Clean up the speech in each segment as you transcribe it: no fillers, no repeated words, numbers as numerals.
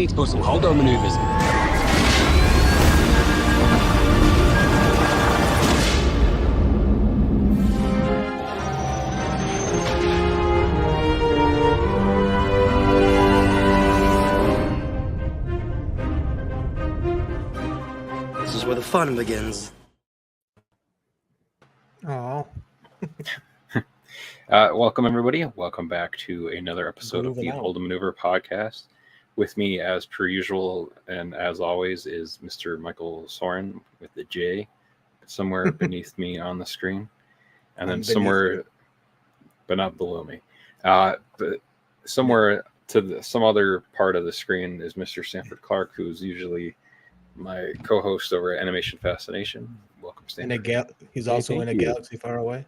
need to pull some HOLDO maneuvers. This is where the fun begins. Oh. Welcome, everybody. Welcome back to another episode of the Moving out. HOLDO Maneuver podcast. With me, as per usual, and as always, is Mr. Michael Soren with the J somewhere beneath me on the screen. And then somewhere, but not below me, but somewhere to some other part of the screen is Mr. Stanford Clark, who's usually my co-host over at Animation Fascination. Welcome, Stanford. He's also in a you. galaxy far away.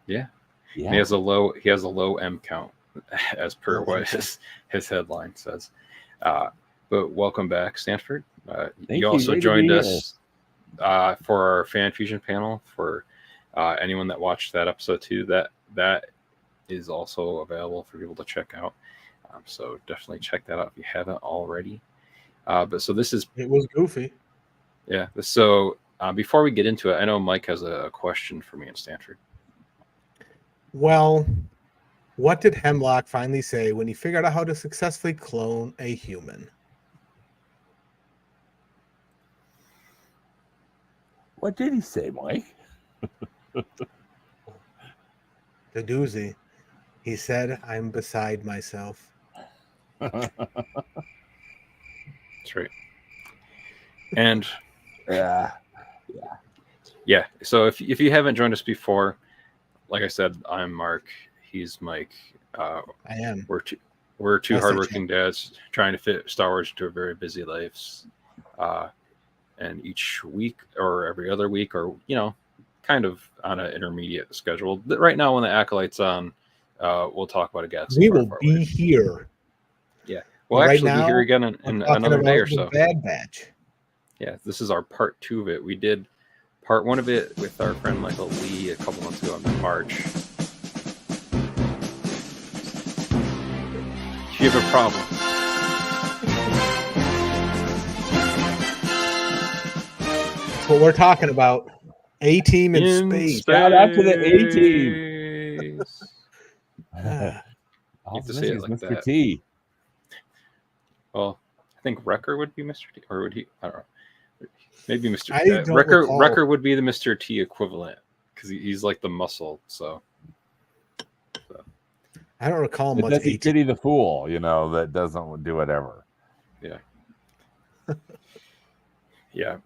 Yeah. Yeah. And he has a low M count, as per what his headline says. But welcome back, Stanford. You also joined us for our Fan Fusion panel. For anyone that watched that episode too, that is also available for people to check out. So definitely check that out if you haven't already. But so this is It was goofy. yeah. So before we get into it, I know Mike has a question for me and Stanford. Well, what did Hemlock finally say when he figured out how to successfully clone a human? What did he say, Mike? The doozy. He said, "I'm beside myself." That's right. And Yeah. yeah, so if you haven't joined us before, like I said, I'm Mark. He's Mike. I am. We're two Message hardworking dads trying to fit Star Wars into our very busy lives. And each week or every other week, or kind of on an intermediate schedule. But right now, when the Acolyte's on, we'll talk about a Gatsby. We will be here. Yeah, we'll Right actually be now, here again I'm in talking another day or about so. the Bad Batch. Yeah, this is our part 2 of it. We did part 1 of it with our friend Michael Lee a couple months ago in March. If you have a problem, That's what we're talking about. A-Team in space. Shout out to the A-Team. Ah, You have to say it like Mr. that. T. Well, I think Wrecker would be Mr. T, or would he? I don't know. Maybe Mr. I T. don't Wrecker. recall. Wrecker would be the Mr. T equivalent because he's like the muscle. So I don't recall It much doesn't A-Team. pity the fool, that doesn't do whatever. yeah.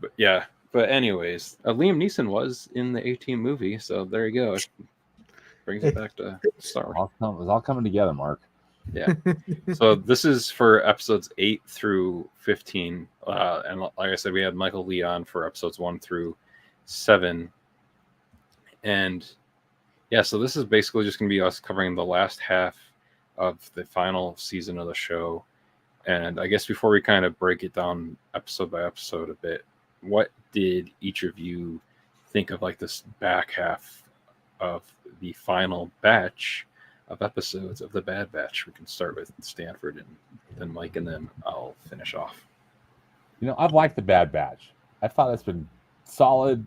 But anyways, Liam Neeson was in the A-Team movie, so there you go. It brings it back to Star Wars. It was all coming together, Mark. Yeah. So this is for episodes 8 through 15. And like I said, we had Michael Lee on for episodes 1 through 7. And yeah, so this is basically just going to be us covering the last half of the final season of the show. And I guess before we kind of break it down episode by episode a bit, what did each of you think of like this back half of the final batch of episodes of the Bad Batch? We can start with Stanford and then Mike, and then I'll finish off. I've liked the Bad Batch. I thought it's been solid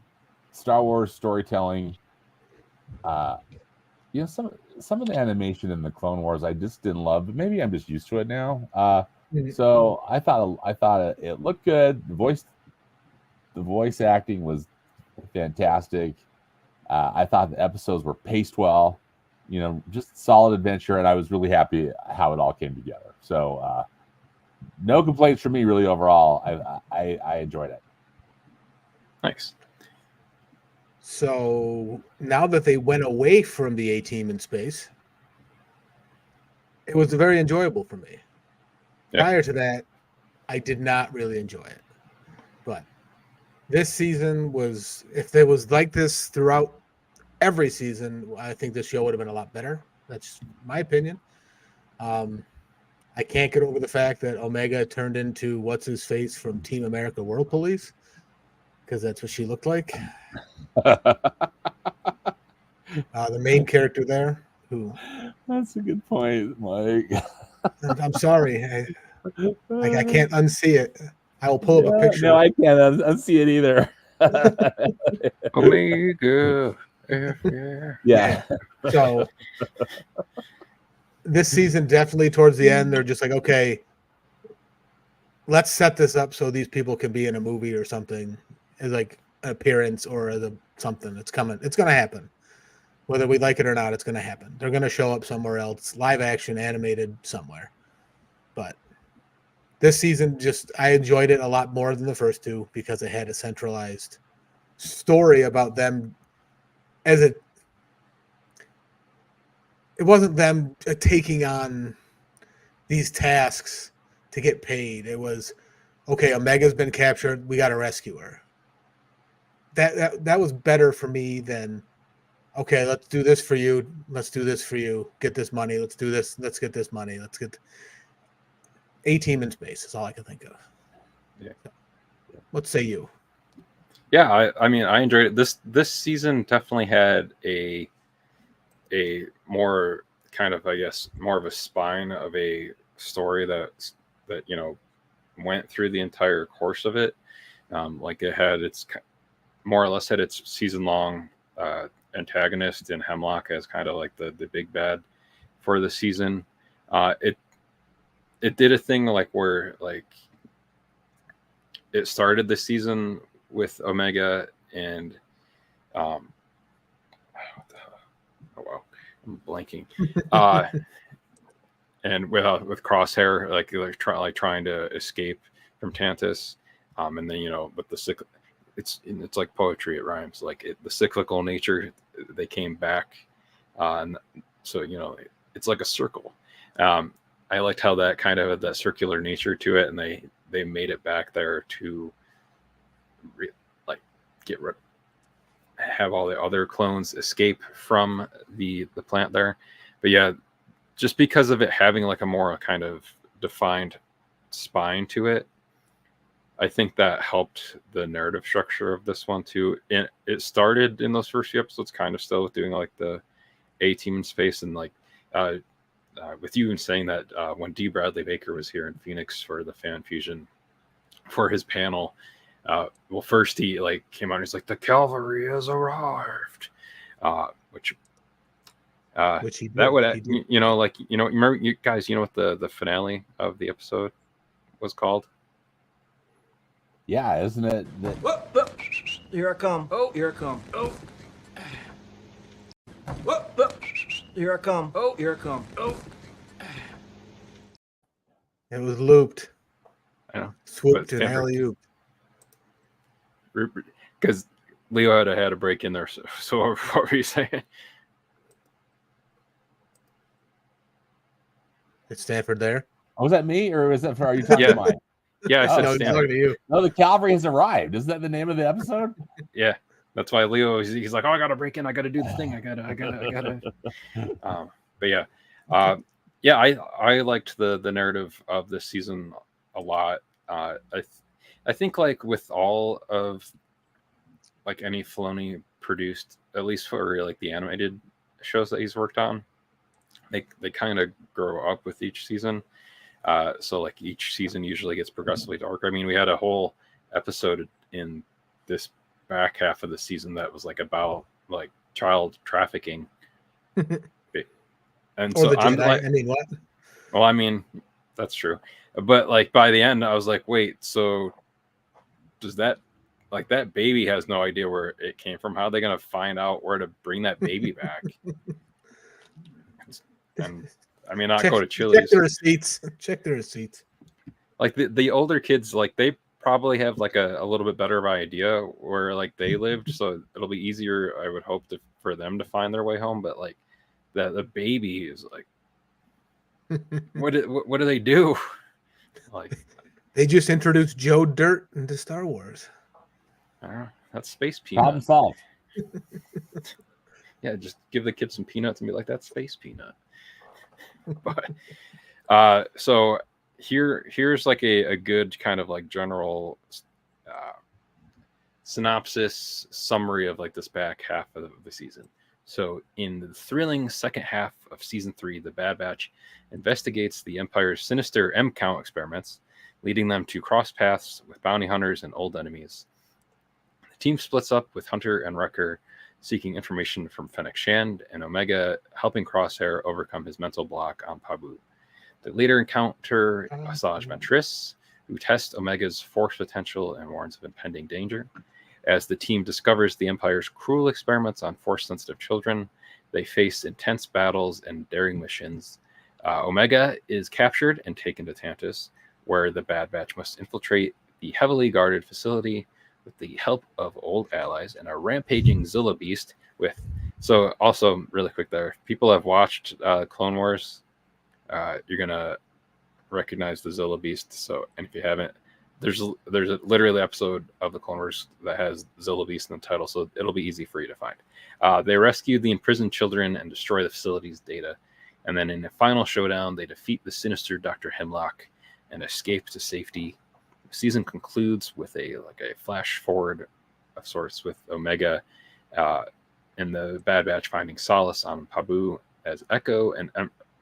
Star Wars storytelling. Some of the animation in the Clone Wars I just didn't love, but maybe I'm just used to it now. So I thought it looked good. The voice acting was fantastic. I thought the episodes were paced well. Just solid adventure, and I was really happy how it all came together. So no complaints from me really overall. I enjoyed it. Nice. So now that they went away from the A-Team in space, it was very enjoyable for me. Yeah. Prior to that, I did not really enjoy it. But this season was, if it was like this throughout every season, I think the show would have been a lot better. That's my opinion. I can't get over the fact that Omega turned into what's his face from Team America World Police, because that's what she looked like. The main character there, who That's a good point, Mike. I'm sorry, Like I can't unsee it. I will pull up a picture. No, I can't unsee it either. Omega. Yeah. So this season, definitely towards the end, they're just like, okay, let's set this up so these people can be in a movie or something, as like an appearance or as something. It's coming. It's going to happen. Whether we like it or not, it's going to happen. They're going to show up somewhere else, live action, animated, somewhere. But this season, I enjoyed it a lot more than the first two because it had a centralized story about them. It wasn't them taking on these tasks to get paid. It was, okay, Omega's been captured. We got to rescue her. That was better for me than, okay, let's do this for you. Let's do this for you. Get this money. Let's do this. Let's get this money. Let's get A-Team in space is all I can think of. Yeah. What say you? Yeah, I mean, I enjoyed it. This season definitely had a more kind of, I guess, more of a spine of a story that went through the entire course of it. Like it had its more or less had its season long antagonist in Hemlock as kind of like the big bad for the season. It did a thing like where like it started the season with Omega and oh wow, I'm blanking. And with Crosshair trying to escape from Tantus, and then with the it's like poetry, it rhymes. Like the cyclical nature, they came back, and so it's like a circle. I liked how that kind of had that circular nature to it, and they made it back there to have all the other clones escape from the plant there. But yeah, just because of it having like a more kind of defined spine to it, I think that helped the narrative structure of this one too. And it started in those first few episodes kind of still doing like the A-Team in space, and like with you saying that when D. Bradley Baker was here in Phoenix for the Fan Fusion for his panel, well, first he like came out and he's like, the cavalry has arrived, which he did. That would remember you guys, what the finale of the episode was called? Yeah, isn't it? Whoop. Here I come. Oh, here I come. Oh. Whoop. Here I come. Oh, here I come. Oh. It was looped. I know. Swooped and alley-ooped. Because Leo had a break in there. So what were you saying? Is Stanford there? Oh, was that me, or was that for? Are you talking to mine? Yeah, I said no, Stanford. Talking to you. No, the cavalry has arrived. Isn't that the name of the episode? Yeah, that's why Leo he's like, oh, I gotta break in. I gotta do the thing. I gotta. But yeah, I liked the narrative of this season a lot. I think like with all of like any Filoni produced, at least for like the animated shows that he's worked on, they kind of grow up with each season. So like each season usually gets progressively darker. I mean, we had a whole episode in this back half of the season that was like about like child trafficking. And or so I'm Jedi. like, I mean, what? Well, I mean, that's true. But like by the end, I was like, wait, so does that like that baby has no idea where it came from? How are they going to find out where to bring that baby back? And I mean, not go to Chili's. Check the receipts. Like the older kids, like they probably have like a little bit better of an idea where like they lived, so it'll be easier, I would hope, for them to find their way home. But like the baby is like, what do they do? Like they just introduced Joe Dirt into Star Wars. I don't know. That's Space Peanut. Problem solved. Yeah, just give the kid some peanuts and be like, that's Space Peanut. But so here's like a good kind of like general synopsis summary of like this back half of the season. So in the thrilling second half of season 3, the Bad Batch investigates the Empire's sinister M-count experiments, leading them to cross paths with bounty hunters and old enemies. The team splits up, with Hunter and Wrecker seeking information from Fennec Shand, and Omega helping Crosshair overcome his mental block on Pabu. They later encounter Asajj Ventress, who tests Omega's force potential and warns of impending danger. As the team discovers the Empire's cruel experiments on force-sensitive children, they face intense battles and daring missions. Omega is captured and taken to Tantus, where the Bad Batch must infiltrate the heavily guarded facility with the help of old allies and a rampaging Zilla Beast with... So also, really quick there, if people have watched Clone Wars, you're going to recognize the Zilla Beast. So, and if you haven't, there's literally an episode of the Clone Wars that has Zilla Beast in the title, so it'll be easy for you to find. They rescue the imprisoned children and destroy the facility's data. And then in a final showdown, they defeat the sinister Dr. Hemlock and escape to safety. The season concludes with a flash forward of sorts, with Omega and the Bad Batch finding solace on Pabu as Echo and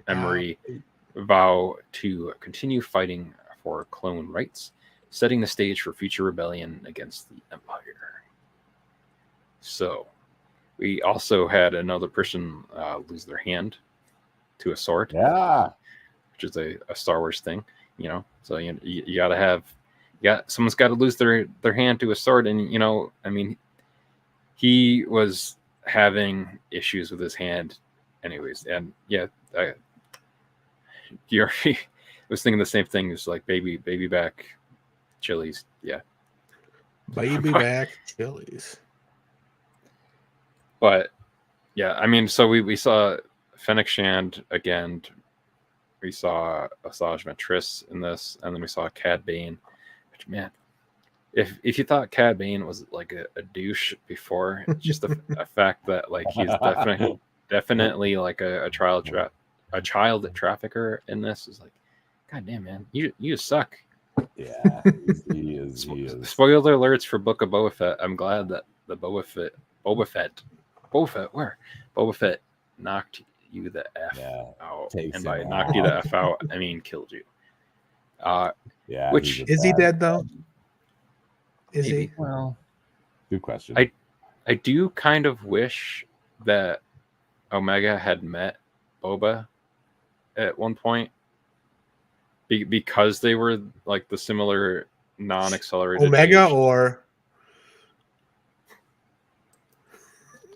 Emery vow to continue fighting for clone rights, setting the stage for future rebellion against the Empire. So, we also had another person lose their hand to a sword. Yeah. Which is a Star Wars thing, you know. So you gotta have, someone's got to lose their hand to a sword, and you know, I mean, he was having issues with his hand, anyways, and yeah, I was thinking the same thing. It's like baby back chilies, yeah, baby back chilies. But yeah, I mean, so we saw Fennec Shand again. We saw Asajj Ventress in this, and then we saw Cad Bane. Which, man, if you thought Cad Bane was like a douche before, it's just a fact that like he's definitely like a child trafficker in this is like, god damn, man, you suck. Yeah, he is. Spoiler alerts for Book of Boba Fett. I'm glad that the Boba Fett knocked you the F out. And by knocked you the F out, I mean killed you. Yeah. Which is he dead though? Is maybe. he? Well, good question. I do kind of wish that Omega had met Boba at one point, because they were like the similar non-accelerated Omega age. Or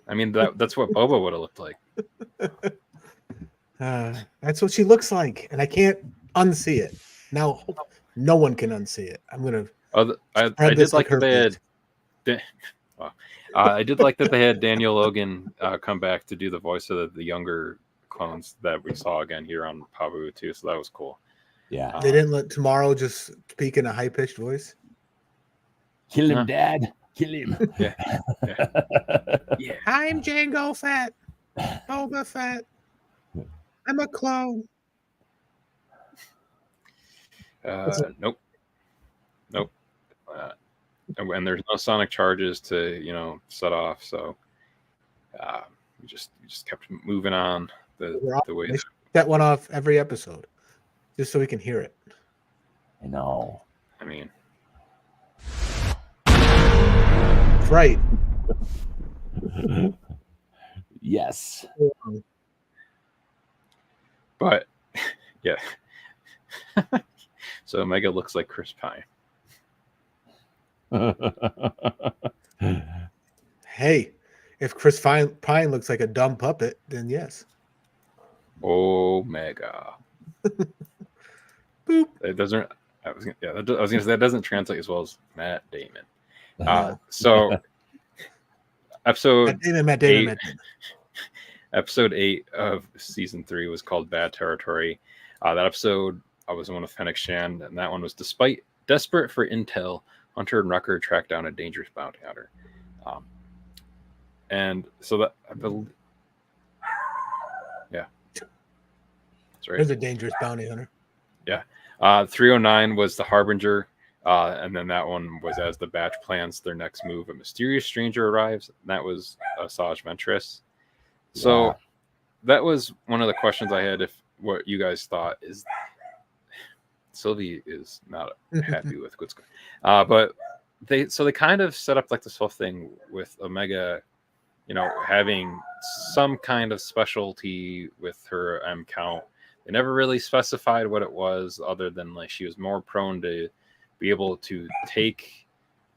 I mean that's what Boba would have looked like. That's what she looks like, and I can't unsee it. Now, no one can unsee it. I'm gonna. I did like that they had. I did like that they had Daniel Logan come back to do the voice of the younger clones that we saw again here on Pabu too. So that was cool. Yeah, they didn't let Tomorrow just speak in a high pitched voice. Kill him, Dad. Kill him. Yeah. Yeah. I'm Jango Fett. Boba Fett. I'm a clone. Nope. And there's no sonic charges to set off, so we just kept moving on the way that one off every episode, just so we can hear it. I know. I mean, right. Yes. But yeah. So Omega looks like Chris Pine. Hey, if Chris Pine looks like a dumb puppet, then yes. Omega. Boop. It doesn't. I was gonna say that doesn't translate as well as Matt Damon. So episode Matt Damon. Episode 8 of season 3 was called Bad Territory. That episode was one of Fennec Shand, and that one was desperate for intel, Hunter and Wrecker tracked down a dangerous bounty hunter. And so that I believe, yeah, that's right. There's a dangerous bounty hunter. Yeah. 309 was the Harbinger, and then that one was as the Batch plans their next move. A mysterious stranger arrives, and that was Asajj Ventress. So that was one of the questions I had. If what you guys thought is Sylvie is not happy with what's going, but they kind of set up like this whole thing with Omega, having some kind of specialty with her M count. They never really specified what it was, other than like she was more prone to be able to take,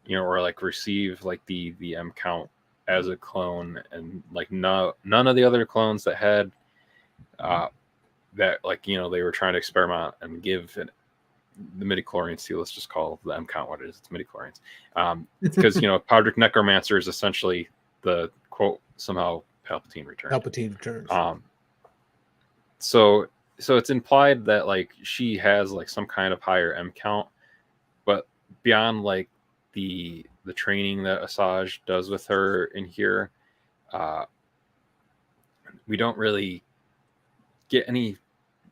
or like receive like the M count as a clone, and like none of the other clones that had that, like, they were trying to experiment and give the midichlorians to, let's just call the M count what it is. It's midichlorians. Because Podrick Necromancer is essentially the quote somehow Palpatine returns. So it's implied that like she has like some kind of higher M count, but beyond like the training that Asajj does with her in here, we don't really get any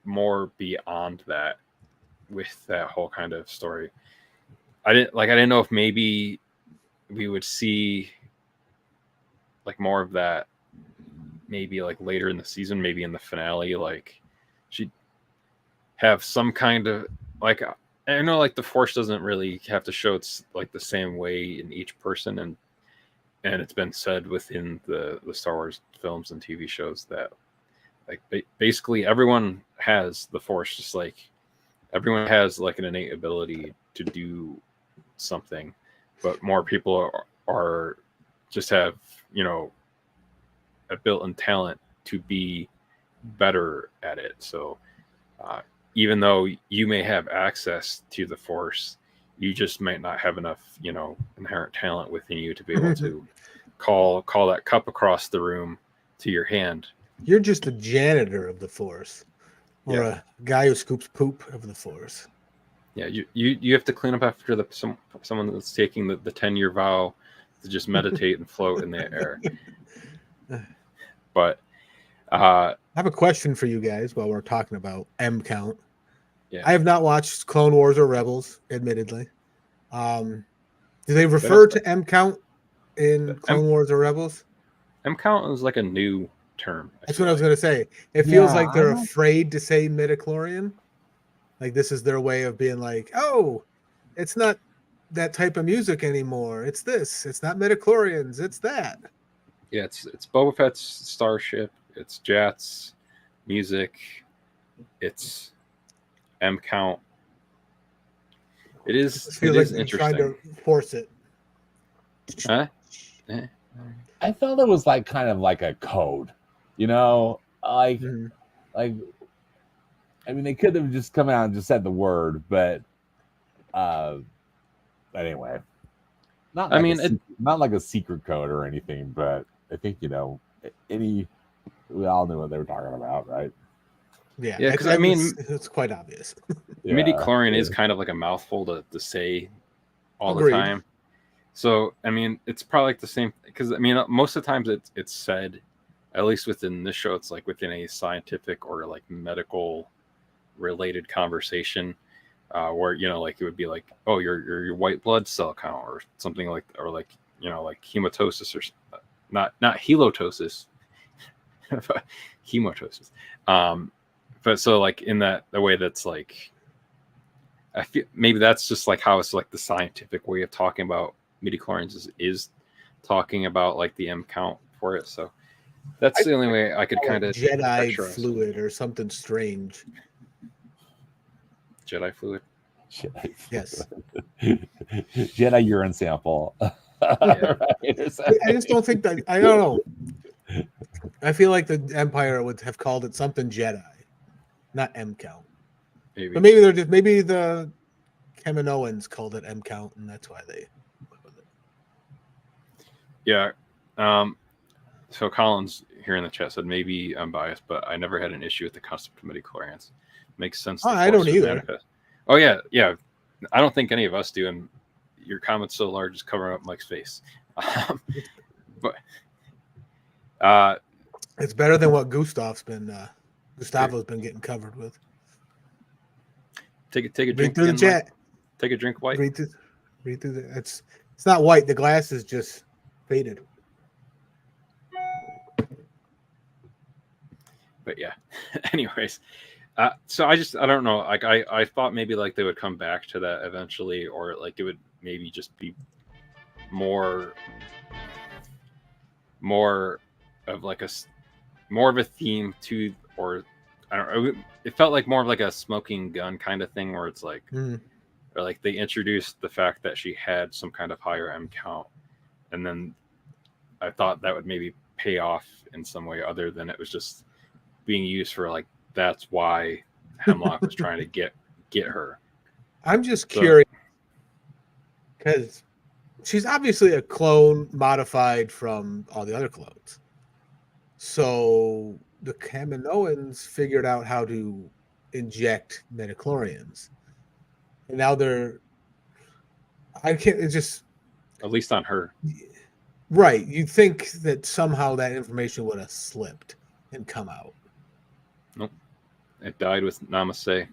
more beyond that with that whole kind of story. I didn't know if maybe we would see like more of that maybe like later in the season, maybe in the finale, like she'd have some kind of like, I know like the Force doesn't really have to show it's like the same way in each person, and it's been said within the Star Wars films and TV shows that like basically everyone has the Force, just like everyone has like an innate ability to do something, but more people are just have a built-in talent to be better at it. So even though you may have access to the Force, you just might not have enough inherent talent within you to be able to call that cup across the room to your hand. You're just a janitor of the Force, or a guy who scoops poop of the Force. Yeah, you have to clean up after someone that's taking the 10-year vow to just meditate and float in the air. But I have a question for you guys while we're talking about M count. Yeah. I have not watched Clone Wars or Rebels, admittedly. Do they refer to M count in Clone Wars or Rebels? M count is like a new term. That's what I was going to say. It feels like they're afraid to say midichlorian. Like this is their way of being like, oh, it's not that type of music anymore. It's this. It's not midichlorians. It's that. Yeah, it's Boba Fett's starship. It's Jat's music. It's M count. It is interesting. Trying to force it. Huh? I felt it was like kind of like a code, like I mean, they could have just come out and just said the word, but anyway, not like a secret code or anything, but I think we all knew what they were talking about, right? Yeah, because I mean, it's quite obvious. Midichlorian is kind of like a mouthful to say all the time. So I mean, it's probably like the same, because I mean, most of the times it's said, at least within this show, it's like within a scientific or like medical related conversation, where like it would be like, oh, your white blood cell count or something like, or like like hematosis, or not helotosis, but hematosis. But so like in the way that's like, I feel maybe that's just like how it's like the scientific way of talking about midichlorians is talking about like the M count for it. So that's the only way I could kind of Jedi fluid or something strange. Jedi fluid. Yes. Jedi urine sample. I just don't think that. I don't know. I feel like the Empire would have called it something Jedi, not M count. Maybe. But maybe they're just the Kaminoans called it M count, and that's why they went with it. Yeah. So Collins here in the chat said, maybe I'm biased, but I never had an issue with the concept of midichlorians. Makes sense. I don't either. Manifest. Oh yeah. I don't think any of us do, and your comment's so large it's covering up Mike's face. But it's better than what Gustavo's been getting covered with. Take a drink. Read through the chat. Mike. Take a drink, White. Read through the. It's not white. The glass is just faded. but yeah. Anyways, so I don't know. Like I thought maybe like they would come back to that eventually, or like it would maybe just be more of like more of a theme to, or I don't know. It felt like more of like a smoking gun kind of thing, where it's like, or like they introduced the fact that she had some kind of higher M count, and then I thought that would maybe pay off in some way other than it was just being used for like that's why Hemlock was trying to get her. I'm just curious because she's obviously a clone modified from all the other clones. So the Kaminoans figured out how to inject midichlorians. And now it's just... At least on her. Right. You'd think that somehow that information would have slipped and come out. Nope. It died with Namaste.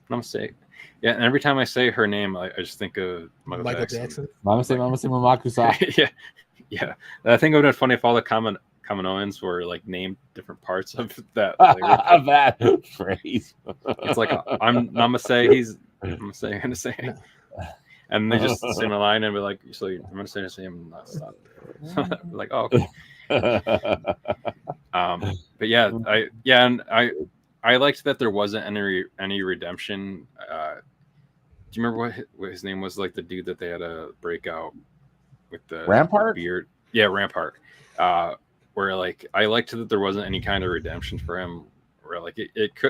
Namaste. Yeah, and every time I say her name, I just think of Michael Jackson. Namaste, Namaste, Mamakusa. Yeah. I think it would have been funny if all the Kaminoans were like named different parts of that. That phrase. It's like, I'm Namaste, he's Namaste, gonna say. And they just sing a line and be like, so I'm gonna say the same, not stop. Like, oh, okay. But yeah, I liked that there wasn't any redemption. Do you remember what his name was? Like the dude that they had a breakout with the Rampart beard. Yeah, Rampart. Where like I liked that there wasn't any kind of redemption for him. Where like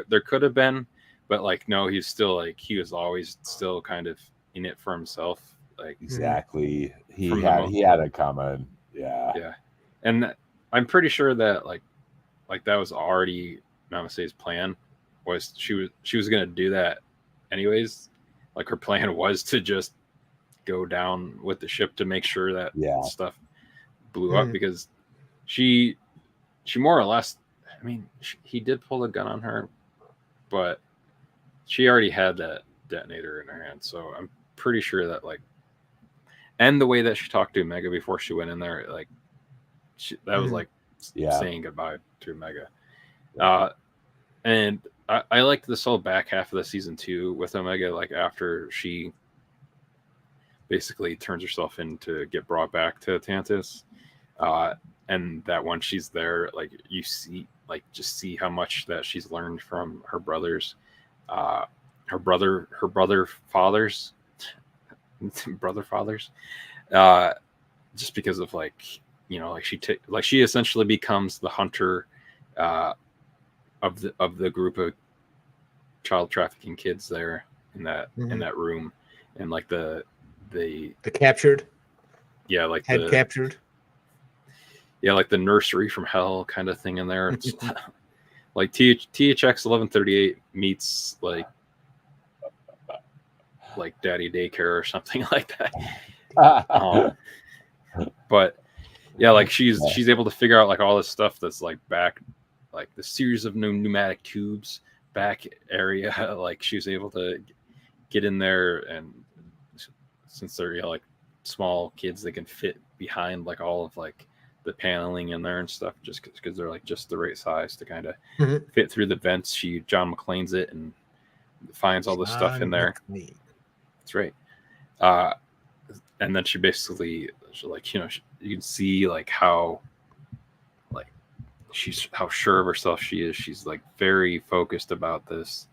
there could have been, but like no, he's still like he was always still kind of in it for himself. Like exactly, he had it coming. Yeah. And I'm pretty sure that like that was already Namaste's plan. Was she was gonna do that anyways. Like her plan was to just go down with the ship to make sure that stuff blew up, because she more or less, I mean, he did pull the gun on her, but she already had that detonator in her hand. So I'm pretty sure that like, and the way that she talked to Omega before she went in there, like that was like saying goodbye to Omega. And I liked this whole back half of the season 2 with Omega, like after she basically turns herself in to get brought back to Atlantis. And that when she's there, like you see, like just see how much that she's learned from her brothers, her brother fathers, just because of like, you know, like she essentially becomes the hunter, of the group of child trafficking kids there in that room, and like the captured, like head captured, like the nursery from hell kind of thing in there. It's like THX 1138 meets like daddy daycare or something like that. But yeah, like she's able to figure out like all this stuff that's like back, like the series of pneumatic tubes back area. Like she was able to get in there, and since they're like small kids, they can fit behind like all of like the paneling in there and stuff, just because they're like just the right size to kind of fit through the vents. John McClane's it and finds all this stuff in there. That's right. And then she like, you know, you can see like how how sure of herself she is. She's like very focused about this,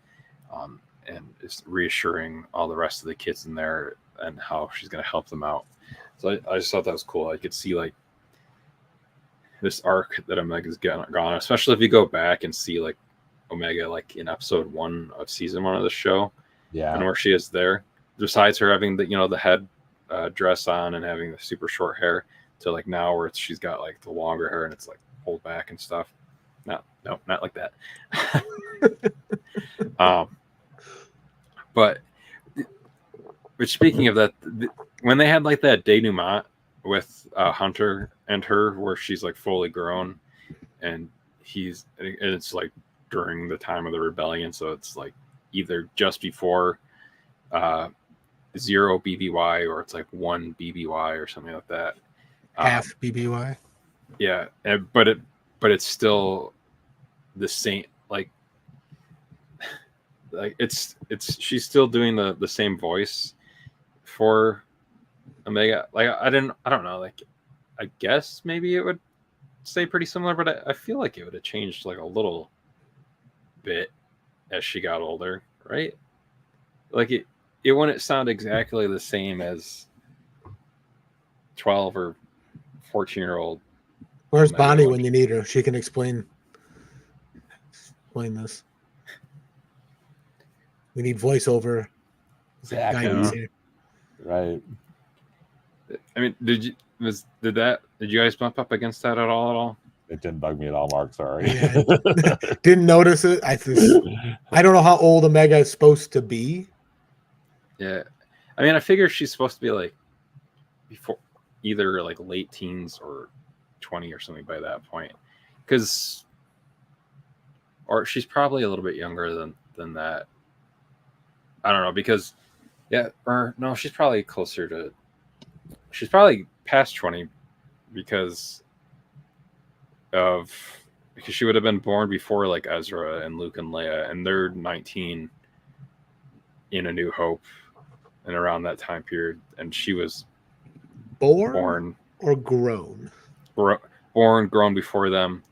and is reassuring all the rest of the kids in there and how she's going to help them out. So I just thought that was cool. I could see like this arc that Omega's gone, especially if you go back and see like Omega like in episode 1 of season 1 of the show, and where she is there. Besides her having the, you know, the head dress on and having the super short hair, to like now where she's got like the longer hair and it's like pulled back and stuff. No, not like that. But speaking of that, when they had like that denouement with Hunter and her, where she's like fully grown, and it's like during the time of the rebellion, so it's like either just before 0 BBY or it's like 1 BBY or something like that. Half BBY. Yeah, but it's still the same, like it's she's still doing the same voice for Omega. Like I don't know, like I guess maybe it would stay pretty similar, but I feel like it would have changed like a little bit as she got older, right? Like it wouldn't sound exactly the same as 12 or 14-year-old. Where's Bonnie when you need her? She can explain this. We need voiceover. Exactly. Right. I mean, did you guys bump up against that at all? It didn't bug me at all, Mark. Sorry. Yeah, didn't notice it. I don't know how old Omega is supposed to be. Yeah, I mean, I figure she's supposed to be like before either like late teens or 20 or something by that point, or she's probably a little bit younger than that. I don't know, because or no, she's probably past 20 because she would have been born before like Ezra and Luke and Leia, and they're 19 in A New Hope and around that time period, and she was born or grown before them.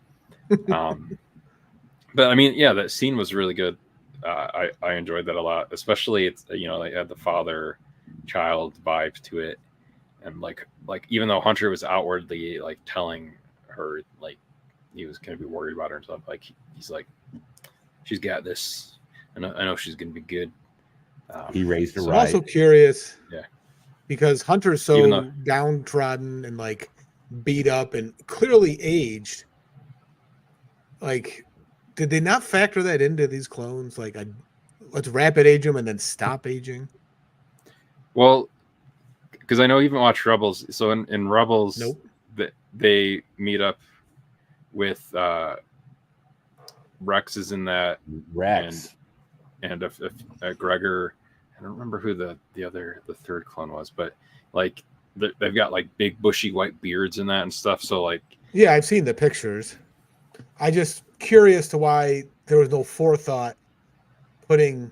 But I mean, yeah, that scene was really good. I enjoyed that a lot, especially it had the father-child vibe to it, and like even though Hunter was outwardly like telling her like he was going to be worried about her and stuff, like he's like, she's got this. I know she's going to be good. He raised her right. I'm also curious, because Hunter's so downtrodden and like beat up and clearly aged. Like, did they not factor that into these clones? Like, let's rapid age them and then stop aging. Well, because I know you haven't watched Rebels. So in Rebels, nope. They meet up with Rex is in that. Rex and Gregor. I don't remember who the third clone was, but like they've got like big bushy white beards in that and stuff. So like, yeah, I've seen the pictures. I just curious to why there was no forethought putting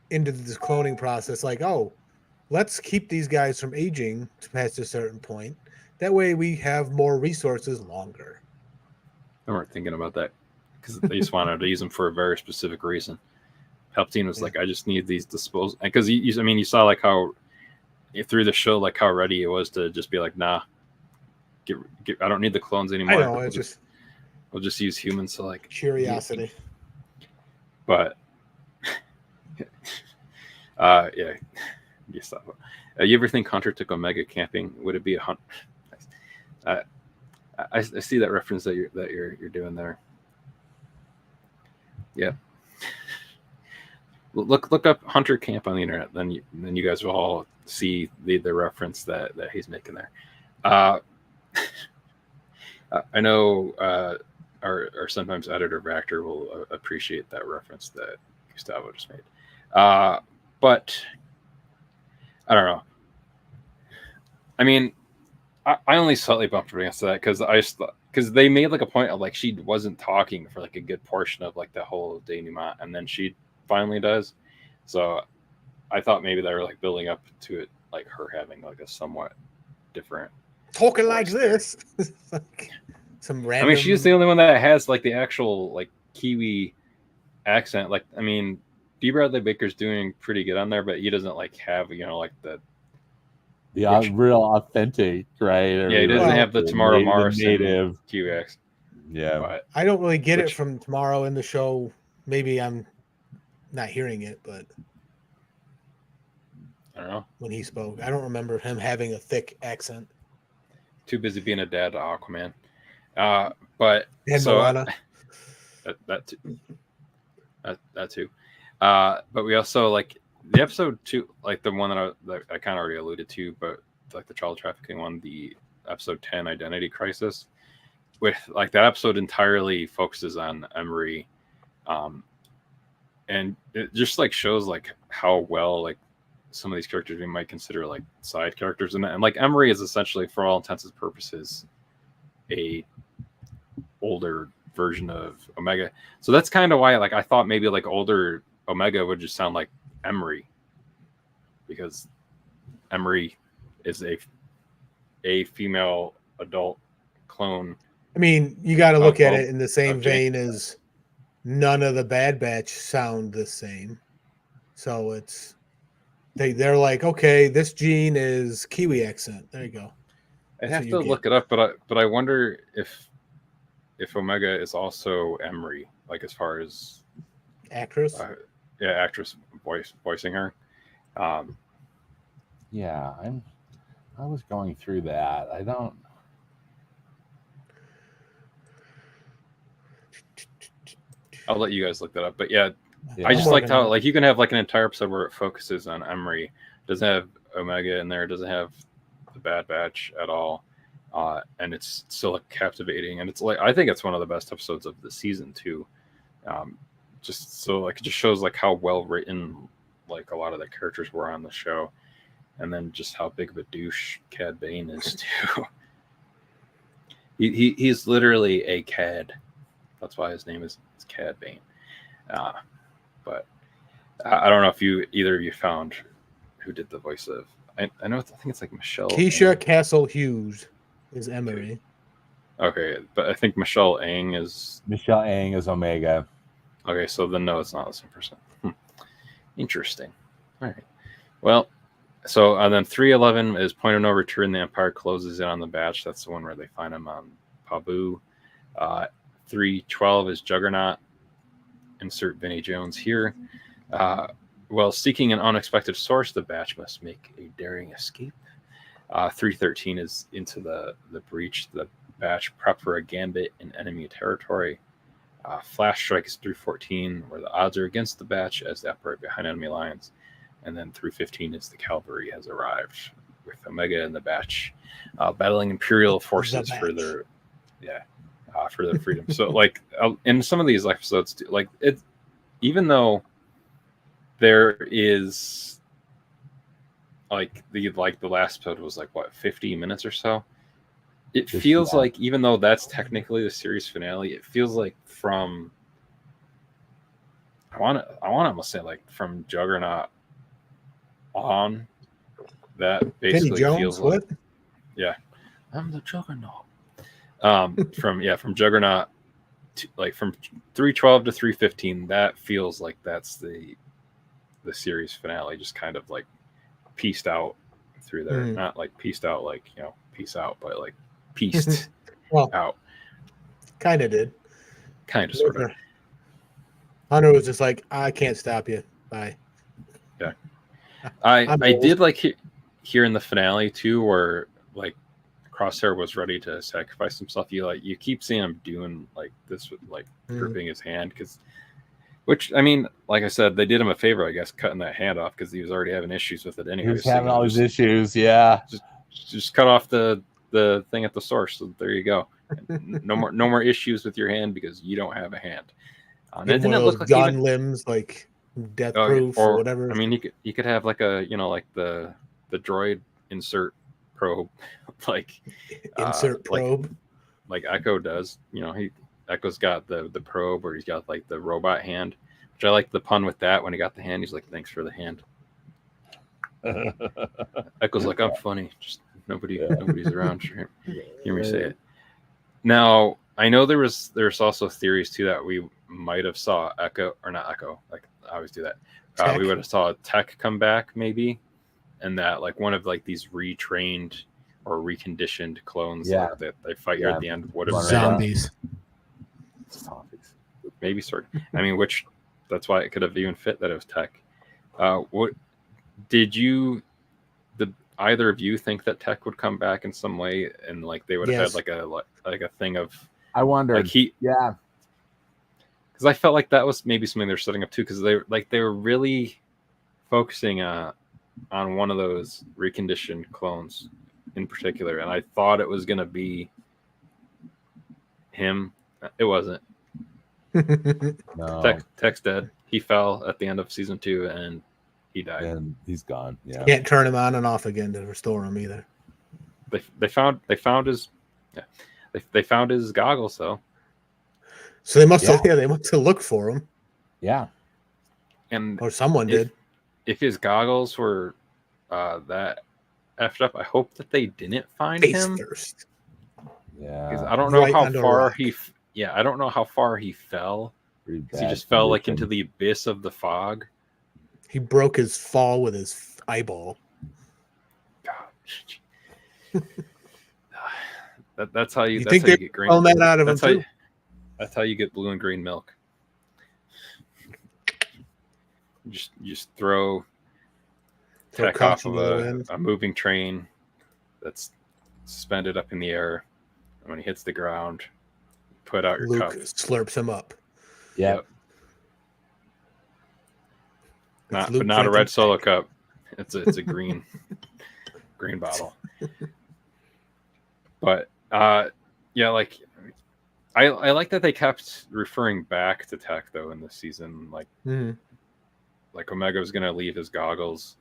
into this cloning process. Like, oh, let's keep these guys from aging past a certain point. That way we have more resources longer. I weren't thinking about that because they just wanted to use them for a very specific reason. Palpatine was like, I just need these disposal, because you saw like how through the show like how ready it was to just be like, nah, I don't need the clones anymore. I know, we'll just use humans to like curiosity. But yeah, you stop. You ever think Hunter took Omega camping? Would it be a hunt? I see that reference that you're doing there. Yeah. Look up Hunter Camp on the internet, then you guys will all see the reference that he's making there. I know our sometimes editor Vactor will appreciate that reference that Gustavo just made. But I don't know. I mean, I only slightly bumped against that because they made like a point of like she wasn't talking for like a good portion of like the whole denouement, and then she finally does. So I thought maybe they were like building up to it, like her having like a somewhat different talking like this. Like some random. I mean, she's the only one that has like the actual like Kiwi accent. Like, I mean, D. Bradley Baker's doing pretty good on there, but he doesn't like have like the real authentic, right? Yeah, he doesn't have the Tamara Morrison native Kiwi accent. Yeah, but, I don't really get it from Tomorrow in the show. Maybe I'm not hearing it, but I don't know. When he spoke, I don't remember him having a thick accent. Too busy being a dad to Aquaman. But and so Moana. That too. But we also like the episode 2, like the one that I kind of already alluded to, but like the child trafficking one, the episode 10 Identity Crisis, with like that episode entirely focuses on Emery, and it just like shows like how well like some of these characters we might consider like side characters in that. And like Emery is essentially, for all intents and purposes, a older version of Omega. So that's kind of why, like, I thought maybe like older Omega would just sound like Emery, because Emery is a female adult clone. I mean, you got to look at it in the same Okay. vein as none of the Bad Batch sound the same. So it's they're like, okay, this gene is Kiwi accent. There you go. I'd have to look it up, but I wonder if Omega is also Emery, like as far as actress. Actress voicing her. Yeah, I was going through that. I don't. I'll let you guys look that up, but yeah, I just liked how like you can have like an entire episode where it focuses on Emery. It doesn't have Omega in there. It doesn't have the Bad Batch at all, and it's still captivating. And it's like I think it's one of the best episodes of the season too. Just so like it just shows like how well written like a lot of the characters were on the show, and then just how big of a douche Cad Bane is too. He's literally a Cad. That's why his name is Cad Bane. But I don't know if either of you found who did the voice of. I know I think it's like Michelle. Keisha Castle Hughes is Emery. Okay, but I think Michelle Ang is Omega. Okay, so then no, it's not the same person. Interesting. All right. Well, so and then 311 is Point of No Return. The Empire closes in on the Batch. That's the one where they find him on Pabu. 312 is Juggernaut. Insert Vinnie Jones here. While seeking an unexpected source, the Batch must make a daring escape. 313 is Into the Breach. The Batch prep for a gambit in enemy territory. Flash Strike is 314, where the odds are against the Batch as they operate behind enemy lines. And then 315 is the Cavalry has arrived, with Omega and the Batch battling Imperial forces for their freedom. So like in some of these episodes, like it, even though there is like the last episode was like what 50 minutes or so, it feels like even though that's technically the series finale, it feels like from I want to almost say like from Juggernaut on, that basically feels like I'm the Juggernaut. From Juggernaut to, like from 312 to 315, that feels like that's the series finale, just kind of like pieced out through there. Not like pieced out like peace out, but like pieced out. Kind of did. Kind of sort of. Hunter was just like, I can't stop you. Bye. Yeah. I did like here in the finale too, where like Crosshair was ready to sacrifice himself. You keep seeing him doing like this with like gripping his hand, which I mean, like I said, they did him a favor, I guess, cutting that hand off because he was already having issues with it anyway. He was having all these issues, yeah. Just cut off the thing at the source. So there you go. No more issues with your hand because you don't have a hand. And it didn't look like gun limbs, like death proof or whatever. I mean, you could have like a like the droid insert probe, like insert probe, like Echo does. Echo's got the probe, or he's got like the robot hand, which I like the pun with that. When he got the hand, he's like, "Thanks for the hand." Echo's like, "I'm funny, just nobody's around to hear me say it." Now I know there's also theories too that we might have saw Echo, or not Echo, like I always do that. We would have saw Tech come back maybe, and that like one of like these retrained or reconditioned clones that they fight here at the end would have zombies. Maybe sort of. I mean, which that's why it could have even fit that it was Tech. What did either of you think that Tech would come back in some way, and like they would have had like a thing of? I wonder. Like because I felt like that was maybe something they're setting up too, because they were really focusing on one of those reconditioned clones in particular, and I thought it was gonna be him. It wasn't. No. Tech's dead. He fell at the end of season 2 and he died. And he's gone. Yeah. Can't turn him on and off again to restore him either. They found his goggles though. So they must have they must have looked for him. Yeah. And Or someone did. If his goggles were that effed up, I hope that they didn't find Face him. first. Yeah. I don't know Right how under a far rock. I don't know how far he fell. Pretty He bad just fell like condition. into the abyss of the fog. He broke his fall with his eyeball. God. That's how you. You That's think how you they get green. found that out of him too? That's how you get blue and green milk. You just throw tech off of a moving train that's suspended up in the air, and when he hits the ground, put out your Luke cup. slurps him up. Yep. But not a red Solo cup. It's a green green bottle. But yeah, like I like that they kept referring back to Tech though in this season, like like Omega was gonna leave his goggles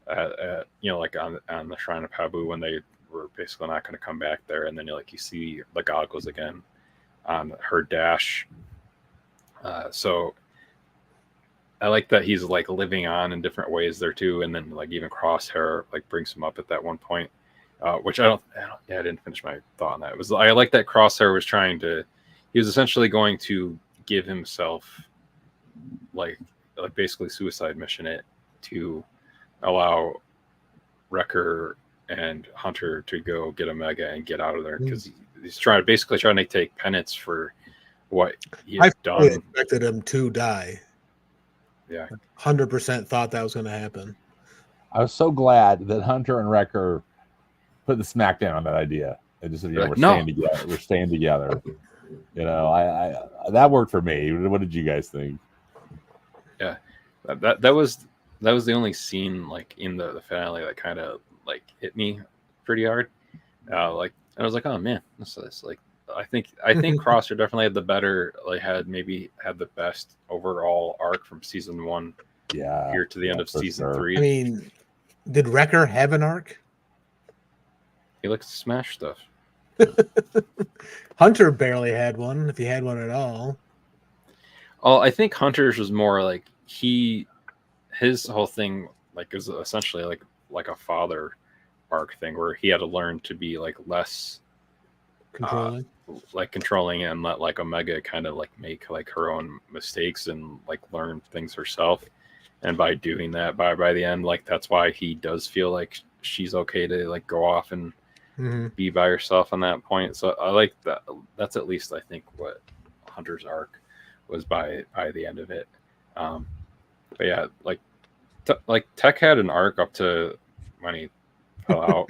at like on the Shrine of Pabu when they were basically not gonna come back there, and then you see the goggles again on her dash. So I like that he's like living on in different ways there too, and then like even Crosshair like brings him up at that one point, which I didn't finish my thought on that. I like that Crosshair was he was essentially going to give himself like basically suicide mission it to allow Wrecker and Hunter to go get Omega and get out of there, because he's trying to take penance for what he has done. I expected him to die. Yeah, 100% thought that was going to happen. I was so glad that Hunter and Wrecker put the smack down on that idea. They just said, staying together. We're staying together. I that worked for me. What did you guys think? Yeah, that was the only scene like in the finale that kind of like hit me pretty hard. And I was like, oh man, this like. I think Crosser definitely had had the best overall arc from season 1 here to the end of season 3. I mean, did Wrecker have an arc? He likes to smash stuff. Hunter barely had one, if he had one at all. Oh, I think Hunter's was more like his whole thing like is essentially like a father arc thing where he had to learn to be like less controlling and let like Omega kind of like make like her own mistakes and like learn things herself, and by doing that by the end, like that's why he does feel like she's okay to like go off and be by herself on that point. So I like that. That's at least I think what Hunter's arc was by the end of it. But yeah, like Tech had an arc up to when he fell out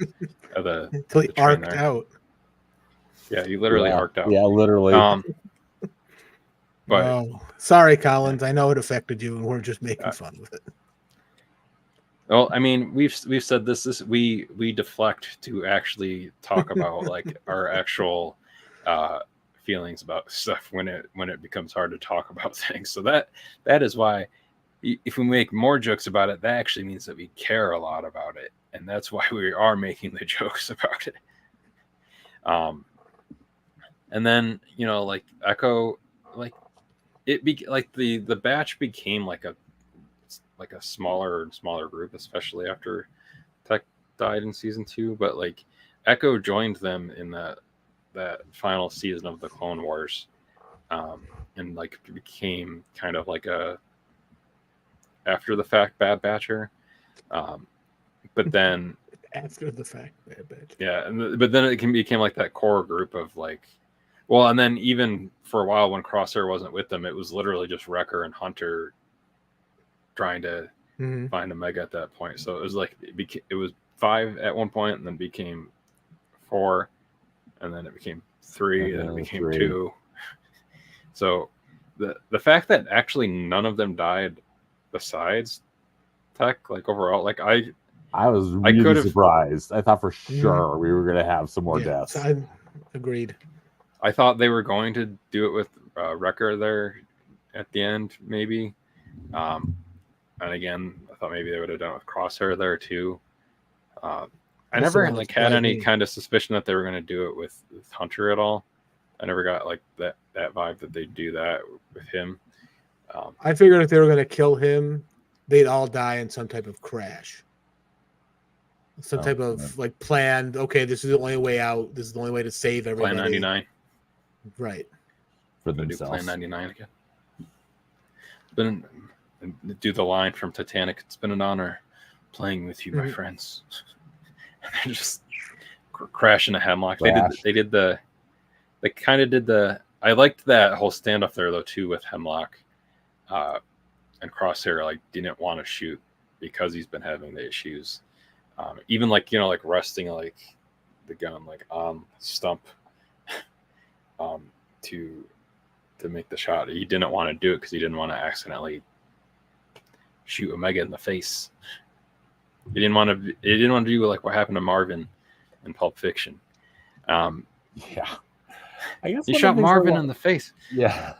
of until he arced out. Yeah, he literally arced out. Yeah, literally. But sorry, Collins. I know it affected you, and we're just making fun of it. Well, I mean, we've said this we deflect to actually talk about like our actual feelings about stuff when it becomes hard to talk about things. So that is why if we make more jokes about it, that actually means that we care a lot about it, and that's why we are making the jokes about it. And then like Echo, like the batch became like a smaller and smaller group, especially after Tech died in season 2. But like Echo joined them in that final season of the Clone Wars, and like became kind of like a after the fact Bad Batcher. But then after the fact Bad Batcher. Yeah, but then it became like that core group of like. Well, and then even for a while when Crosshair wasn't with them, it was literally just Wrecker and Hunter trying to find Omega at that point. So it was like it was 5 at one point, and then became 4, and then it became 3, and then it became 2. So the fact that actually none of them died besides Tech, like overall, like I was really surprised. I thought for sure we were gonna have some more deaths. I agreed. I thought they were going to do it with Wrecker there at the end, maybe. And again, I thought maybe they would have done it with Crosshair there too. I never like had any kind of suspicion that they were going to do it with Hunter at all. I never got like that vibe that they do that with him. I figured if they were going to kill him, they'd all die in some type of crash. Some type of like planned, okay, this is the only way out. This is the only way to save everybody. Plan 99. Right. For Do themselves. Plan 99 again. Been do the line from Titanic. It's been an honor playing with you, my friends. And they're just crashing a hemlock. They kind of did the. I liked that whole standoff there though too with Hemlock, and Crosshair like didn't want to shoot because he's been having the issues. Even like like resting like the gun like on stump, to make the shot. He didn't want to do it because he didn't want to accidentally shoot Omega in the face. He didn't want to do like what happened to Marvin in Pulp Fiction. Yeah. I guess he shot Marvin in the face. Yeah.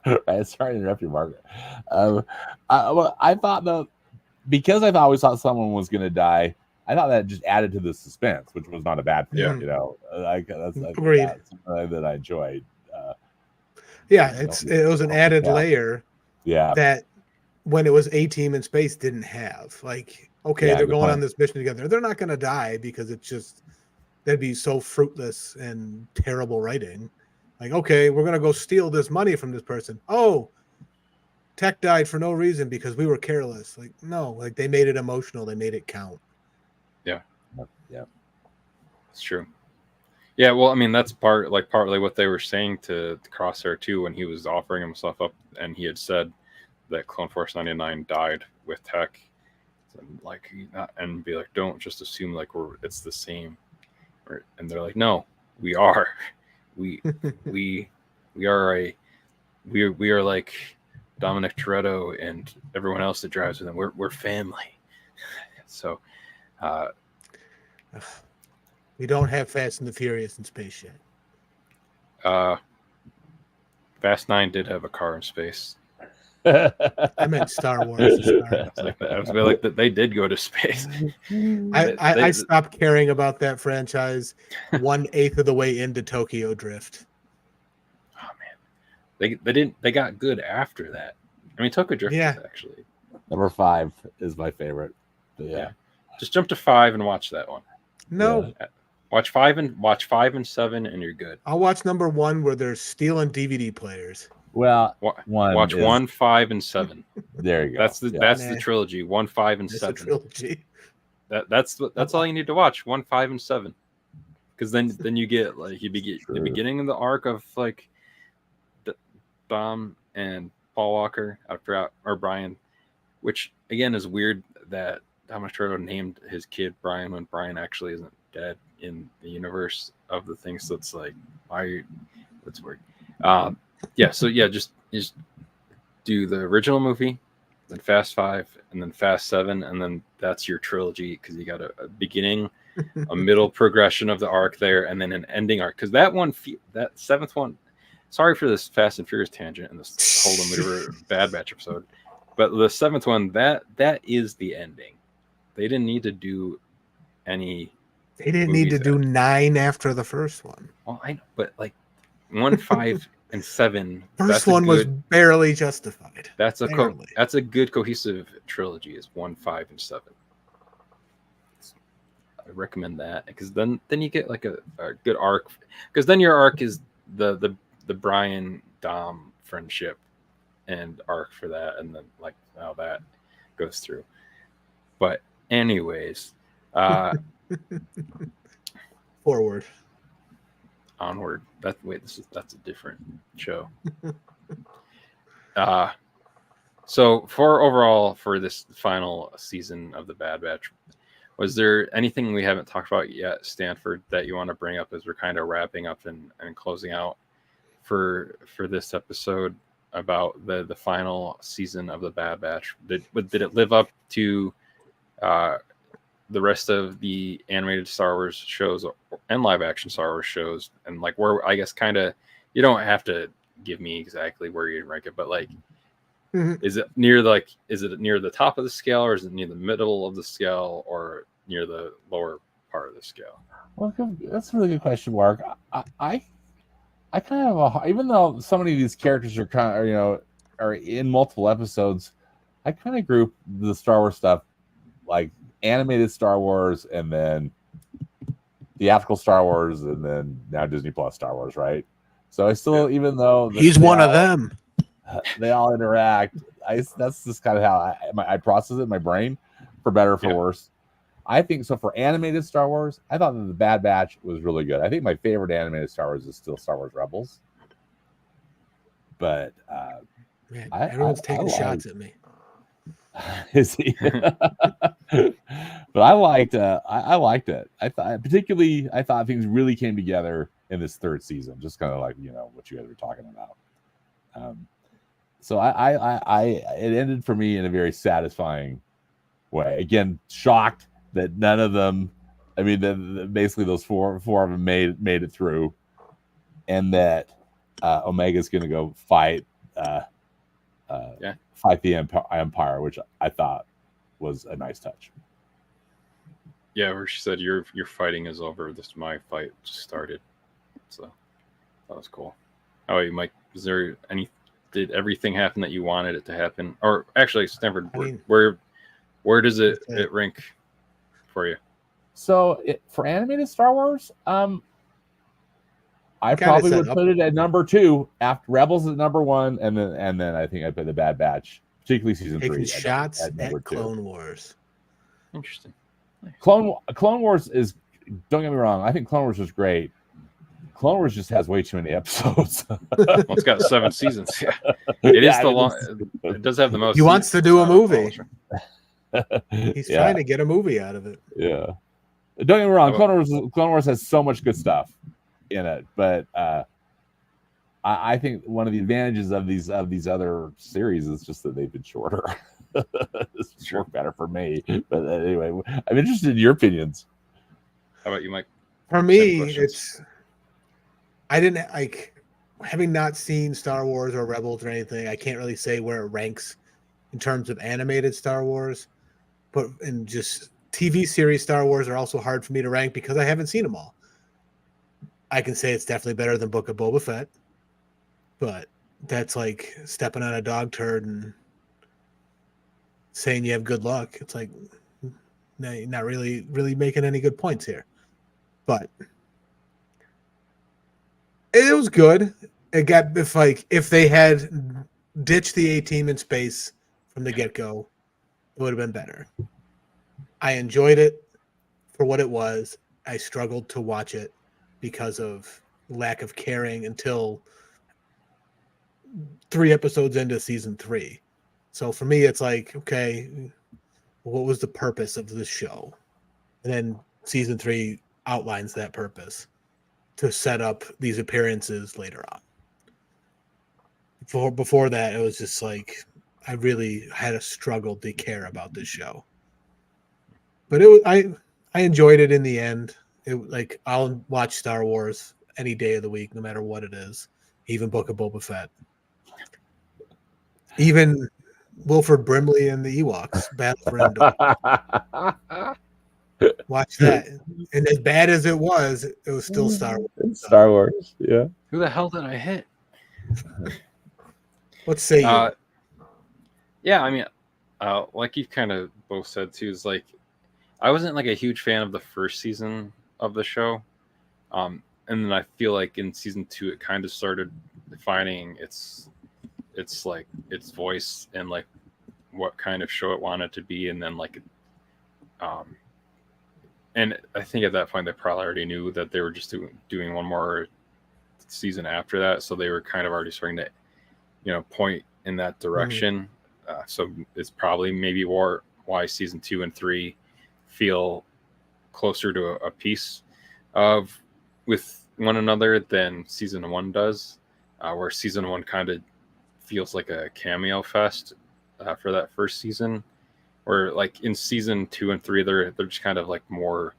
Right, sorry to interrupt you, Margaret. I thought though, because I always thought someone was going to die, I thought that just added to the suspense, which was not a bad thing. Yeah. Agreed. That's something that I enjoyed. It was an added layer. Yeah. That when it was A-Team in space didn't have. Like, okay, they're going on this mission together. They're not going to die because it's just that'd be so fruitless and terrible writing. Like, okay, we're going to go steal this money from this person. Oh, Tech died for no reason because we were careless. Like, no, like they made it emotional. They made it count. Yeah. Yeah. It's true. Yeah, well, I mean, that's partly what they were saying to Crosshair too when he was offering himself up, and he had said that Clone Force 99 died with Tech, and be like, don't just assume like it's the same, and they're like, no, we are, we are like Dominic Toretto and everyone else that drives with them. We're family. So, we don't have Fast and the Furious in space yet. Fast 9 did have a car in space. I meant Star Wars. I was like that they did go to space. I stopped caring about that franchise 1/8 of the way into Tokyo Drift. Oh man, they got good after that. I mean, Tokyo Drift is actually number 5 is my favorite. But yeah, just jump to 5 and watch that one. No. Yeah. Watch 5 and 7, and you're good. I'll watch number 1 where they're stealing DVD players. Well, watch 1, 5, and 7. There you go. That's the trilogy. 1, 5, and 7. The trilogy. That's all you need to watch. 1, 5, and 7. Because then you get like the beginning of the arc of like Dom and Paul Walker. I forgot, or Brian, which again is weird that Dominic Toretto named his kid Brian when Brian actually isn't dead in the universe of the things. So it's like, that's weird. Just do the original movie, then Fast 5, and then Fast 7, and then that's your trilogy because you got a beginning, a middle progression of the arc there, and then an ending arc. Because that 7th one, sorry for this Fast and Furious tangent and this HOLDO MANEUVER Bad Batch episode, but the 7th one, that is the ending. They didn't need to do any. They didn't need to do 9 after the first one. Well, I know, but like 1, 5, and 7. First one was barely justified. That's a good cohesive trilogy. Is 1, 5, and 7. I recommend that because then you get like a good arc. Because then your arc is the Brian Dom friendship and arc for that, and then like how that goes through. But anyways, forward. Onward. That's a different show. So for this final season of the Bad Batch, was there anything we haven't talked about yet, Stanford, that you want to bring up as we're kind of wrapping up and closing out for this episode about the final season of the Bad Batch? Did it live up to the rest of the animated Star Wars shows and live action Star Wars shows, and like where I guess kind of you don't have to give me exactly where you rank it, but like is it near the top of the scale, or is it near the middle of the scale, or near the lower part of the scale? Well, that's a really good question, Mark. I kind of even though so many of these characters are kind of are in multiple episodes, I kind of group the Star Wars stuff like animated Star Wars and then theatrical Star Wars and then now Disney Plus Star Wars, right? So I still, even though he's one of them, they all interact. That's just kind of how I process it in my brain, for better or for worse. I think so. For animated Star Wars, I thought that the Bad Batch was really good. I think my favorite animated Star Wars is still Star Wars Rebels. But man, everyone's taking shots at me. Is he? But I liked it. I thought things really came together in this third season, just kind of like what you guys were talking about. So it ended for me in a very satisfying way. Again, shocked that none of them, basically those four of them made it through, and that Omega's going to go fight the Empire, which I thought was a nice touch. Yeah, where she said your fighting is over. My fight just started. So that was cool. How about you, Mike? Did everything happen that you wanted it to happen? Or actually, Stanford, where does it rank for you? So for animated Star Wars, I probably would put it at number 2 after Rebels at number 1, and then I think I put the Bad Batch, particularly season 3. Shots at Clone Wars. Interesting. Nice. Clone Wars is, don't get me wrong, I think Clone Wars is great. Clone Wars just has way too many episodes. Well, it's got 7 seasons. Yeah, it is the long. It does have the most. He wants to do a movie. He's trying to get a movie out of it. Yeah. Don't get me wrong, Clone Wars has so much good stuff in it, but I think one of the advantages of these other series is just that they've been shorter. This worked better for me. But anyway, I'm interested in your opinions. How about you, Mike? For me, I didn't having not seen Star Wars or Rebels or anything. I can't really say where it ranks in terms of animated Star Wars, but in just TV series Star Wars are also hard for me to rank because I haven't seen them all. I can say it's definitely better than Book of Boba Fett, but that's like stepping on a dog turd and saying you have good luck. It's like, no, you're not really making any good points here. But it was good. It got if they had ditched the A-Team in space from the get-go, it would have been better. I enjoyed it for what it was. I struggled to watch it because of lack of caring until 3 episodes into season 3. So for me, it's like, okay, what was the purpose of this show? And then season 3 outlines that purpose to set up these appearances later on. Before that, it was just like I really had a struggle to care about this show. But I enjoyed it in the end. I'll watch Star Wars any day of the week, no matter what it is. Even Book of Boba Fett. Even Wilford Brimley and the Ewoks Battle for Endor. Watch that. And as bad as it was still Star Wars. Star Wars, yeah. Who the hell did I hit? Let's say you. Yeah, I mean, like you kind of both said too, is like I wasn't like a huge fan of the first season of the show. And then I feel like in season 2 it kind of started defining its like its voice and like what kind of show it wanted to be, and then and I think at that point they probably already knew that they were just doing one more season after that, so they were kind of already starting to point in that direction. So it's probably maybe why season 2 and 3 feel closer to a piece of with one another than season 1 does, where season 1 kind of feels like a cameo fest for that first season, where like in season 2 and 3 they're just kind of like more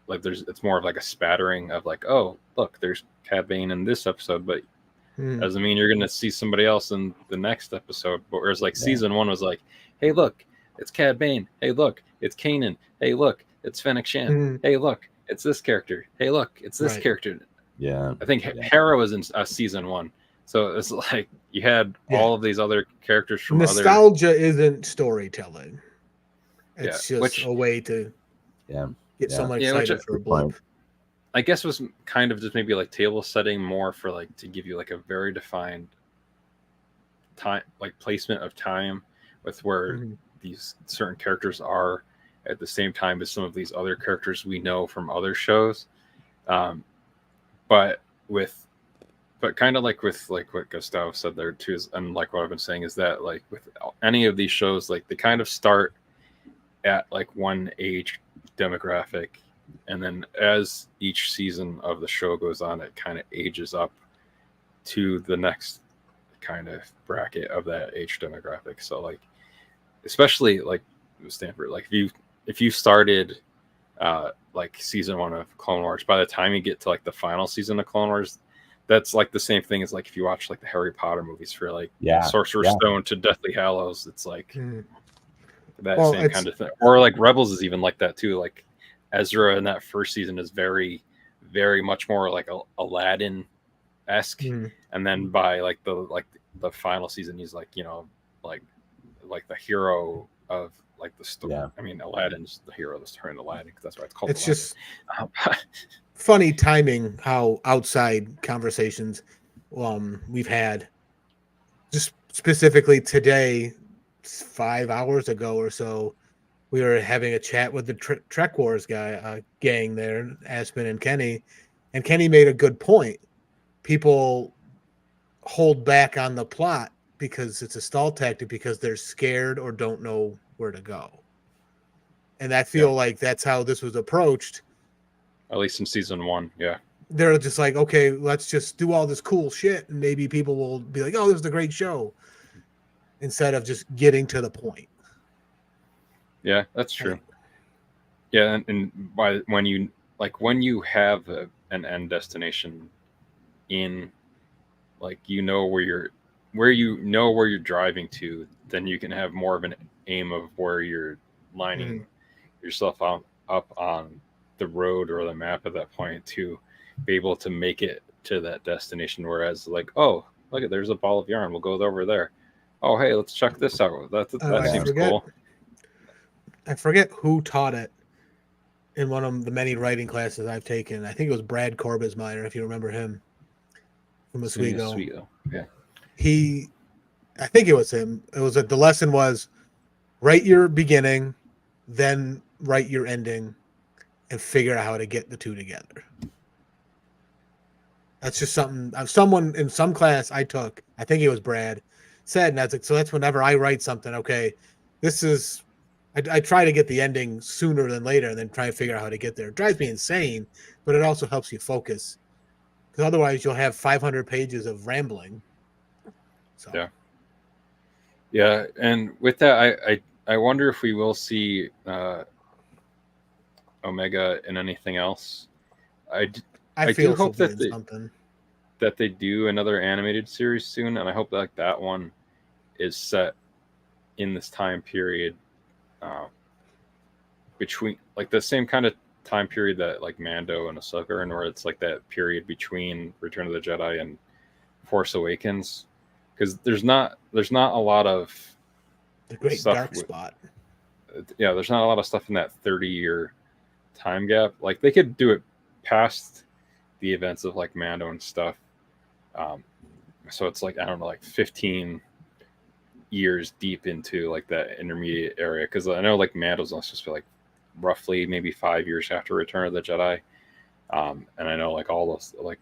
like it's more of like a spattering of like, oh look, there's Cad Bane in this episode, but doesn't mean you're gonna see somebody else in the next episode. But whereas like season 1 was like, hey look, it's Cad Bane, hey look, it's Kanan, hey look, it's Fennec Shan, hey look, it's this character, hey look, it's this character. Yeah. I think Hera was in season 1. So it's like you had all of these other characters from nostalgia isn't storytelling. It's just a way to get someone excited for a blip. I guess was kind of just maybe like table setting more for like to give you like a very defined time, like placement of time with where these certain characters are at the same time as some of these other characters we know from other shows. But kind of like with like what Gustavo said there too, is, and like what I've been saying is that like with any of these shows, like they kind of start at like one age demographic, and then as each season of the show goes on, it kind of ages up to the next kind of bracket of that age demographic. So like, especially like Stanford, like if you started like season 1 of Clone Wars, by the time you get to like the final season of Clone Wars, that's like the same thing as like if you watch like the Harry Potter movies for like Sorcerer's Stone to Deathly Hallows, it's like that same kind of thing. Or like Rebels is even like that too. Like Ezra in that first season is very, very much more like Aladdin-esque, and then by like the final season, he's like, you know, like the hero of like the story. I mean, Aladdin's the hero of the story in Aladdin because that's why it's called. It's Aladdin. Just funny timing how outside conversations we've had. Just specifically today, 5 hours ago or so, we were having a chat with the Trek Wars gang there, Aspen and Kenny made a good point. People hold back on the plot because it's a stall tactic because they're scared or don't know where to go. And I feel like that's how this was approached. At least in season 1, They're just like, okay, let's just do all this cool shit, and maybe people will be like, oh, this is a great show, instead of just getting to the point. Yeah, that's true. Yeah, and when you have an end destination in, like, you know where you're driving to, then you can have more of an aim of where you're lining yourself up on the road or the map at that point to be able to make it to that destination. Whereas like, oh, look, there's a ball of yarn, we'll go over there. Oh, hey, let's check this out. That seems cool. I forget who taught it in one of the many writing classes I've taken. I think it was Brad Corbismeyer, if you remember him from Oswego. Yeah. I think it was him. It was the lesson was write your beginning, then write your ending, and figure out how to get the two together. That's just something someone in some class I took, I think it was Brad, said, and I was like, so that's whenever I write something, okay, this is, I try to get the ending sooner than later and then try to figure out how to get there. It drives me insane, but it also helps you focus, because otherwise you'll have 500 pages of rambling. So. Yeah, and with that, I wonder if we will see Omega in anything else. I do hope that they do another animated series soon, and I hope that that one is set in this time period between, like, the same kind of time period that like Mando and Ahsoka are in, where it's like that period between Return of the Jedi and Force Awakens, because there's not a lot of the great dark spot. Yeah, there's not a lot of stuff in that 30-year time gap. Like, they could do it past the events of like Mando and stuff. So it's like, I don't know, like 15 years deep into like that intermediate area. Because I know like Mando's supposed to be like roughly maybe 5 years after Return of the Jedi. And I know like all those like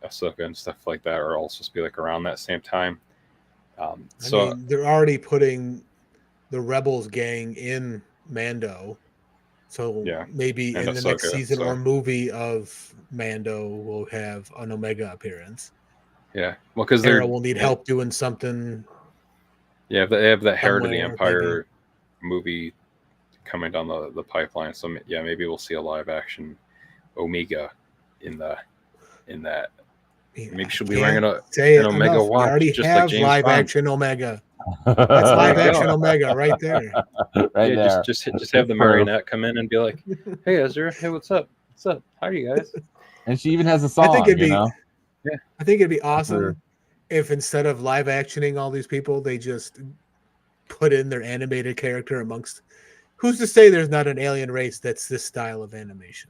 Ahsoka and stuff like that are all supposed to be like around that same time. I mean, they're already putting the Rebels gang in Mando, so maybe in the next season or movie of Mando will have an Omega appearance. Yeah, well, because Hera will need help doing something. Yeah, they have that Heir to the Empire movie coming down the pipeline. So yeah, maybe we'll see a live action Omega in that. Maybe she'll be wearing an Omega watch. We already just have like James live Bond. Action Omega. That's live action Omega right there. Right there. Just have the marionette come in and be like, "Hey Ezra, hey, what's up? What's up? How are you guys? And she even has a song. I think it'd be, Yeah. I think it'd be awesome Her- if instead of live actioning all these people, they just put in their animated character amongst. Who's to say there's not an alien race that's this style of animation?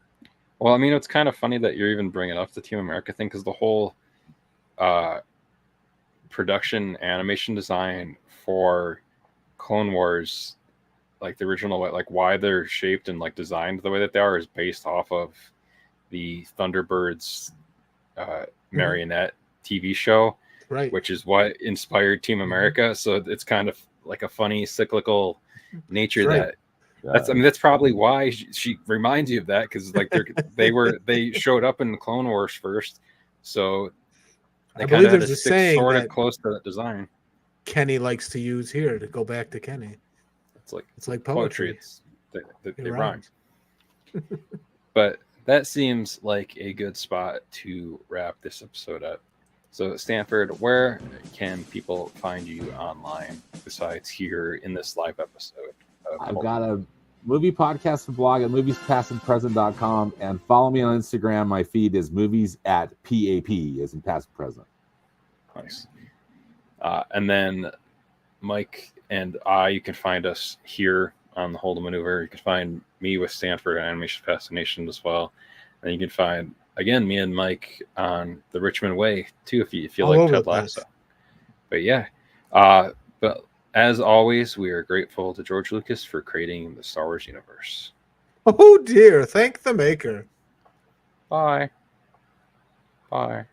Well, I mean, it's kind of funny that you're even bringing up the Team America thing, because the whole production animation design for Clone Wars, like the original, like why they're shaped and like designed the way that they are, is based off of the Thunderbirds marionette TV show, Right. which is what inspired Team America. So it's kind of like a funny cyclical nature Right. that's probably why she reminds you of that, because like they showed up in the Clone Wars first, so they kind of had to stick sort of close to that design. Kenny likes to use here to go back to Kenny. It's like poetry. They rhyme. But that seems like a good spot to wrap this episode up. So, Stanford, where can people find you online besides here in this live episode? I've got a movie podcast and blog at moviespastandpresent.com, and follow me on Instagram. My feed is movies@PAP, as in past and present. Nice. And then Mike and you can find us here on the Hold a Maneuver. You can find me with Stanford Animation Fascination as well. And you can find, again, me and Mike on the Richmond Way, too, if you like Ted Lasso. But yeah, but as always, we are grateful to George Lucas for creating the Star Wars universe. Oh, dear. Thank the maker. Bye. Bye.